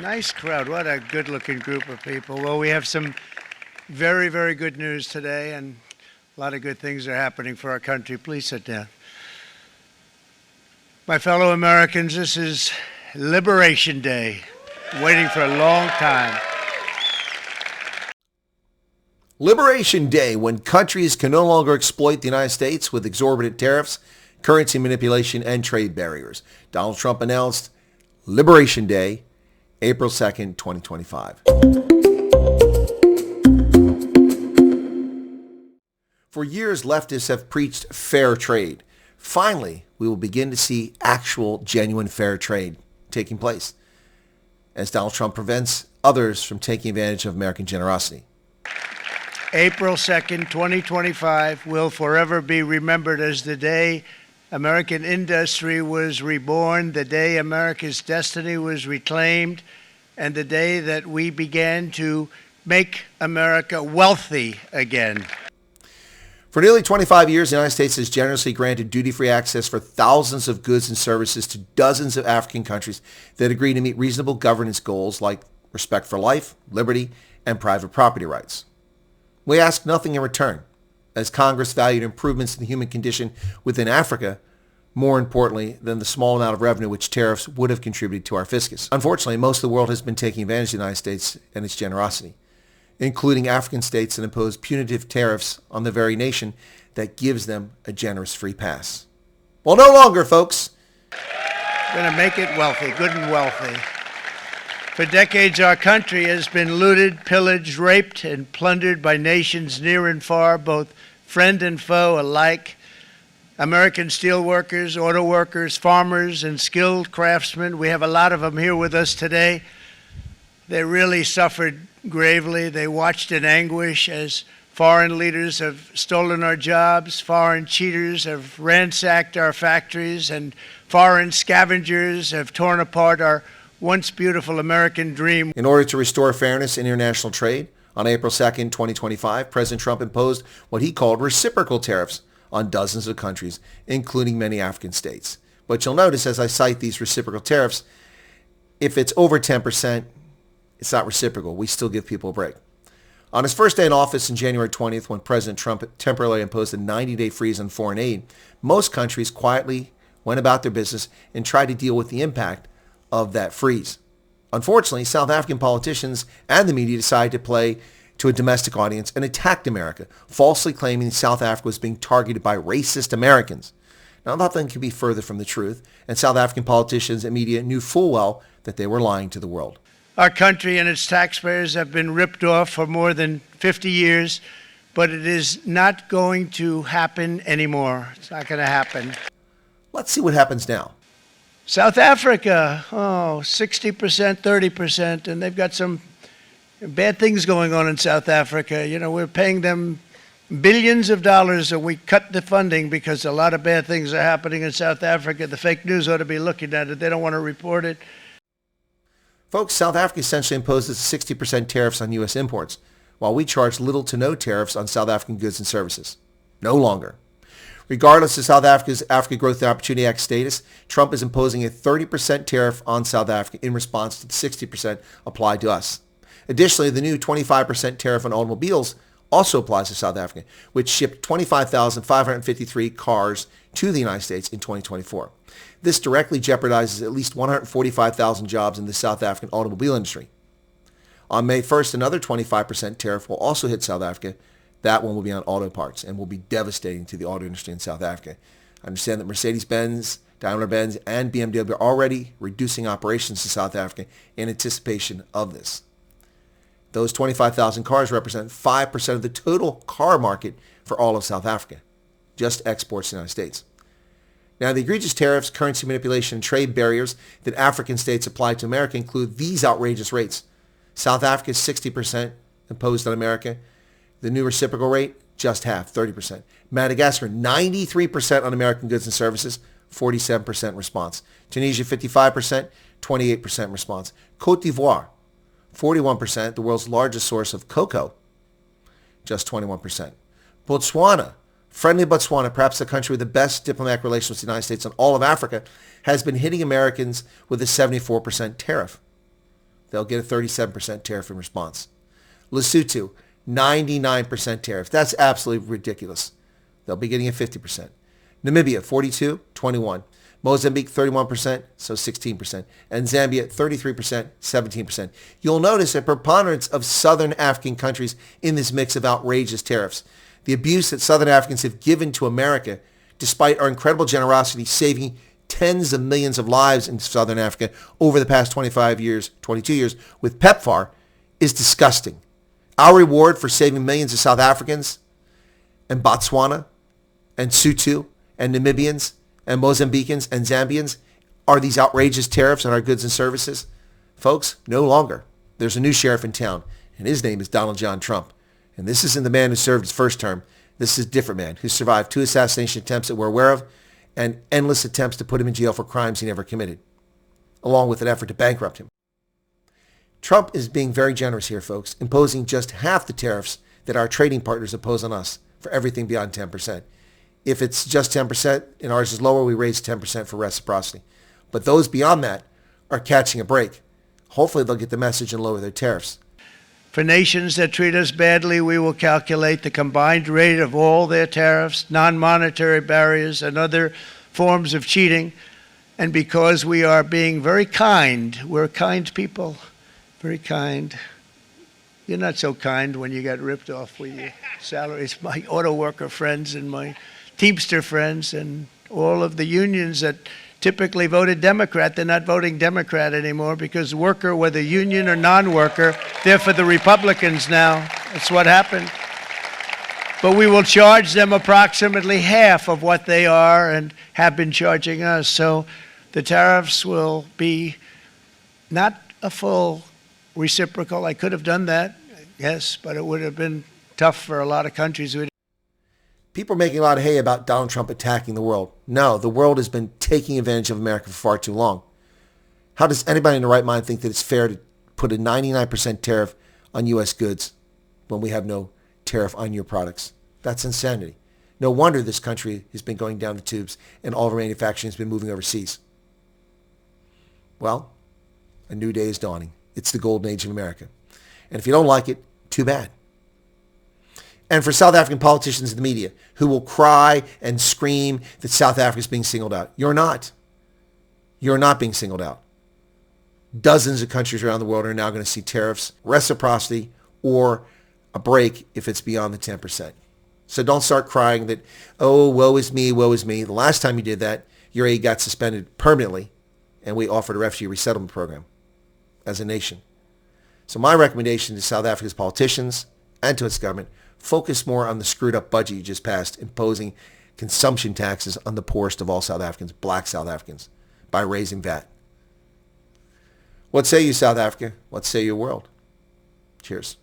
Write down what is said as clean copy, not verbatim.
Nice crowd. What a good-looking group of people. Well, we have some very, very good news today, and a lot of good things are happening for our country. Please sit down. My fellow Americans, this is Liberation Day. Waiting for a long time. Liberation Day, when countries can no longer exploit the United States with exorbitant tariffs, currency manipulation, and trade barriers. Donald Trump announced Liberation Day, April 2nd, 2025. For years, leftists have preached fair trade. Finally, we will begin to see actual, genuine fair trade taking place as Donald Trump prevents others from taking advantage of American generosity. April 2nd, 2025 will forever be remembered as the day American industry was reborn, the day America's destiny was reclaimed, and the day that we began to make America wealthy again. For nearly 25 years, the United States has generously granted duty-free access for thousands of goods and services to dozens of African countries that agree to meet reasonable governance goals like respect for life, liberty, and private property rights. We ask nothing in return, as Congress valued improvements in the human condition within Africa more importantly than the small amount of revenue which tariffs would have contributed to our fiscus. Unfortunately, most of the world has been taking advantage of the United States and its generosity, including African states that impose punitive tariffs on the very nation that gives them a generous free pass. Well, no longer, folks. Going to make it wealthy, good and wealthy. For decades, our country has been looted, pillaged, raped, and plundered by nations near and far, both friend and foe alike. American steel workers, auto workers, farmers, and skilled craftsmen. We have a lot of them here with us today. They really suffered gravely. They watched in anguish as foreign leaders have stolen our jobs, foreign cheaters have ransacked our factories, and foreign scavengers have torn apart our once beautiful American dream. In order to restore fairness in international trade, on April 2nd, 2025, President Trump imposed what he called reciprocal tariffs on dozens of countries, including many African states. But you'll notice as I cite these reciprocal tariffs, if it's over 10%, it's not reciprocal. We still give people a break. On his first day in office on January 20th, when President Trump temporarily imposed a 90-day freeze on foreign aid, most countries quietly went about their business and tried to deal with the impact of that freeze. Unfortunately, South African politicians and the media decided to play to a domestic audience and attacked America, falsely claiming South Africa was being targeted by racist Americans. Now, nothing could be further from the truth, and South African politicians and media knew full well that they were lying to the world. Our country and its taxpayers have been ripped off for more than 50 years, but it is not going to happen anymore. It's not going to happen. Let's see what happens now. South Africa, 60%, 30%, and they've got some bad things going on in South Africa. You know, we're paying them billions of dollars, and we cut the funding because a lot of bad things are happening in South Africa. The fake news ought to be looking at it. They don't want to report it. Folks, South Africa essentially imposes 60% tariffs on U.S. imports, while we charge little to no tariffs on South African goods and services. No longer. Regardless of South Africa's Africa Growth and Opportunity Act status, Trump is imposing a 30% tariff on South Africa in response to the 60% applied to us. Additionally, the new 25% tariff on automobiles also applies to South Africa, which shipped 25,553 cars to the United States in 2024. This directly jeopardizes at least 145,000 jobs in the South African automobile industry. On May 1st, another 25% tariff will also hit South Africa. That one will be on auto parts and will be devastating to the auto industry in South Africa. I understand that Mercedes-Benz, Daimler-Benz, and BMW are already reducing operations in South Africa in anticipation of this. Those 25,000 cars represent 5% of the total car market for all of South Africa, just exports to the United States. Now, the egregious tariffs, currency manipulation, and trade barriers that African states apply to America include these outrageous rates. South Africa's 60% imposed on America. The new reciprocal rate, just half, 30%. Madagascar, 93% on American goods and services, 47% response. Tunisia, 55%, 28% response. Côte d'Ivoire, 41%, the world's largest source of cocoa, just 21%. Botswana, friendly Botswana, perhaps the country with the best diplomatic relations with the United States and all of Africa, has been hitting Americans with a 74% tariff. They'll get a 37% tariff in response. Lesotho, 99% tariff. That's absolutely ridiculous. They'll be getting a 50%. Namibia, 42, 21. Mozambique, 31%, so 16%. And Zambia, 33%, 17%. You'll notice a preponderance of Southern African countries in this mix of outrageous tariffs. The abuse that Southern Africans have given to America, despite our incredible generosity, saving tens of millions of lives in Southern Africa over the past 22 years with PEPFAR, is disgusting. Our reward for saving millions of South Africans and Botswana and Sotho and Namibians and Mozambicans and Zambians are these outrageous tariffs on our goods and services? Folks, no longer. There's a new sheriff in town, and his name is Donald John Trump. And this isn't the man who served his first term. This is a different man who survived 2 assassination attempts that we're aware of and endless attempts to put him in jail for crimes he never committed, along with an effort to bankrupt him. Trump is being very generous here, folks, imposing just half the tariffs that our trading partners impose on us for everything beyond 10%. If it's just 10% and ours is lower, we raise 10% for reciprocity. But those beyond that are catching a break. Hopefully they'll get the message and lower their tariffs. For nations that treat us badly, we will calculate the combined rate of all their tariffs, non-monetary barriers, and other forms of cheating. And because we are being very kind, we're kind people, very kind. You're not so kind when you got ripped off with your salaries. My auto worker friends and my Teamster friends and all of the unions that typically voted Democrat, they're not voting Democrat anymore because worker, whether union or non-worker, they're for the Republicans now. That's what happened. But we will charge them approximately half of what they are and have been charging us. So the tariffs will be not a full reciprocal. I could have done that, yes, but it would have been tough for a lot of countries. People are making a lot of hay about Donald Trump attacking the world. No, the world has been taking advantage of America for far too long. How does anybody in the right mind think that it's fair to put a 99% tariff on U.S. goods when we have no tariff on your products? That's insanity. No wonder this country has been going down the tubes and all of our manufacturing has been moving overseas. Well, a new day is dawning. It's the golden age of America. And if you don't like it, too bad. And for South African politicians in the media who will cry and scream that South Africa is being singled out. You're not. You're not being singled out. Dozens of countries around the world are now going to see tariffs, reciprocity, or a break if it's beyond the 10%. So don't start crying that, oh, woe is me, woe is me. The last time you did that, your aid got suspended permanently, and we offered a refugee resettlement program as a nation. So my recommendation to South Africa's politicians and to its government, focus more on the screwed up budget you just passed, imposing consumption taxes on the poorest of all South Africans, black South Africans, by raising VAT. What say you, South Africa? What say your world? Cheers.